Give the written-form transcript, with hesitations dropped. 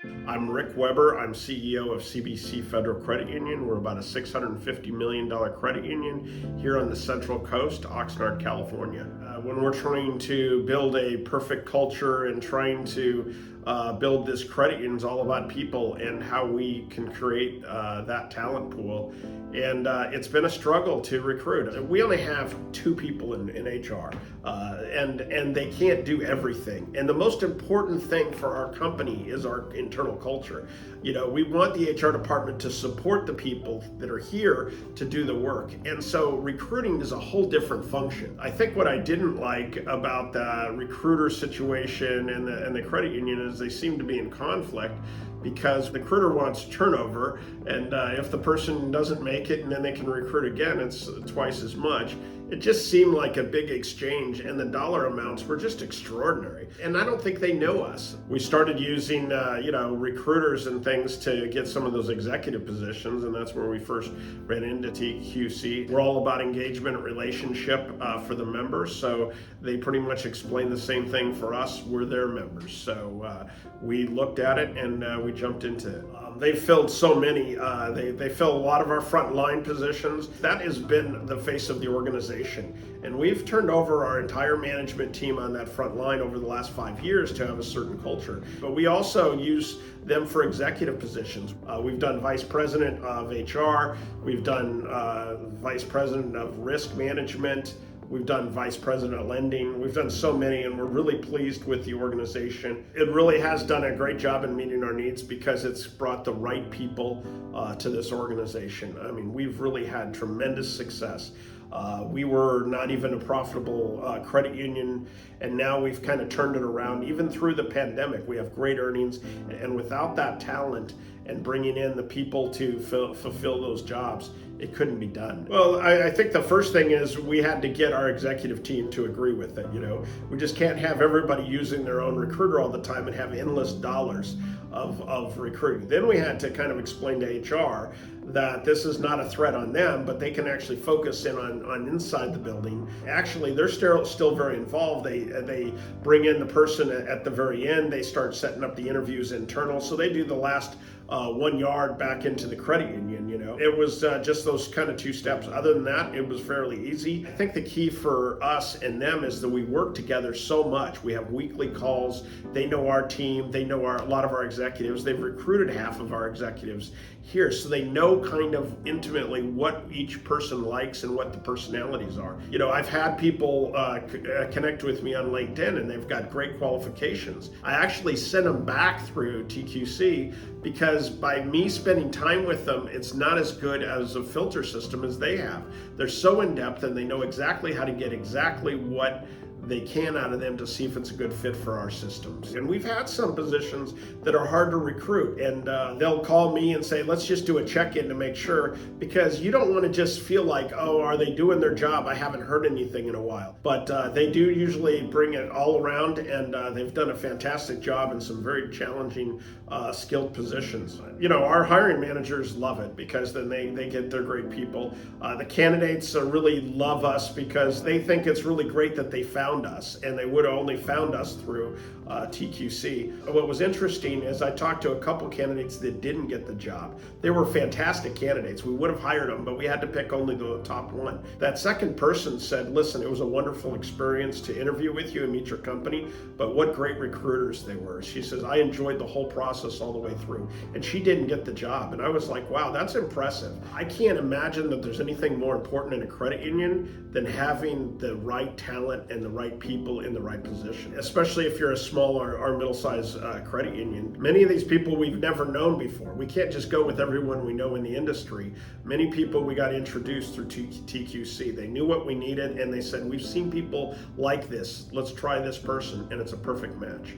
I'm Rick Weber. I'm CEO of CBC Federal Credit Union. We're about a $650 million credit union here on the Central Coast, Oxnard, California. When we're trying to build a perfect culture and trying to build this credit union, is all about people and how we can create that talent pool. And it's been a struggle to recruit. We only have two people in HR, and they can't do everything. And the most important thing for our company is our internal culture. You know, we want the HR department to support the people that are here to do the work. And so recruiting is a whole different function. I think what I didn't like about the recruiter situation and the credit union is they seem to be in conflict, because the recruiter wants turnover, and if the person doesn't make it and then they can recruit again, it's twice as much. It just seemed like a big exchange, and the dollar amounts were just extraordinary. And I don't think they know us. We started using, recruiters and things to get some of those executive positions, and that's where we first ran into TQC. We're all about engagement and relationship for the members, so they pretty much explain the same thing for us. We're their members, so we looked at it and we jumped into it. They've filled so many. They fill a lot of our front line positions. That has been the face of the organization. And we've turned over our entire management team on that front line over the last 5 years to have a certain culture. But we also use them for executive positions. We've done vice president of HR. We've done vice president of risk management. We've done vice president of lending. We've done so many, and we're really pleased with the organization. It really has done a great job in meeting our needs because it's brought the right people to this organization. I mean, we've really had tremendous success. We were not even a profitable credit union, and now we've kind of turned it around. Even through the pandemic, we have great earnings, and without that talent and bringing in the people to fulfill those jobs, it couldn't be done. Well, I think the first thing is we had to get our executive team to agree with it. You know, we just can't have everybody using their own recruiter all the time and have endless dollars of recruiting. Then we had to kind of explain to HR that this is not a threat on them, but they can actually focus in on inside the building. Actually, they're still very involved. They bring in the person at the very end. They start setting up the interviews internal. So they do the last 1 yard back into the credit union. You know, it was just those kind of two steps. Other than that, it was fairly easy. I think the key for us and them is that we work together so much. We have weekly calls. They know our team. They know a lot of our executives. They've recruited half of our executives here, so they know kind of intimately what each person likes and what the personalities are. You know, I've had people connect with me on LinkedIn, and they've got great qualifications. I actually send them back through TQC because by me spending time with them, it's not as good as a filter system as they have. They're so in depth, and they know exactly how to get exactly what they can out of them to see if it's a good fit for our systems. And we've had some positions that are hard to recruit, and they'll call me and say, let's just do a check-in to make sure, because you don't want to just feel like, oh, are they doing their job? I haven't heard anything in a while. But they do usually bring it all around, and they've done a fantastic job in some very challenging skilled positions. You know, our hiring managers love it because then they get their great people. The candidates really love us because they think it's really great that they found us, and they would have only found us through TQC. What was interesting is I talked to a couple candidates that didn't get the job. They were fantastic candidates. We would have hired them, but we had to pick only the top one. That second person said, listen, it was a wonderful experience to interview with you and meet your company, but what great recruiters they were. She says, I enjoyed the whole process all the way through, and she didn't get the job. And I was like, wow, that's impressive. I can't imagine that there's anything more important in a credit union than having the right talent and the right people in the right position, especially if you're a small or middle-sized credit union. Many of these people we've never known before. We can't just go with everyone we know in the industry. Many people we got introduced through TQC. They knew what we needed, and they said, we've seen people like this. Let's try this person, and it's a perfect match.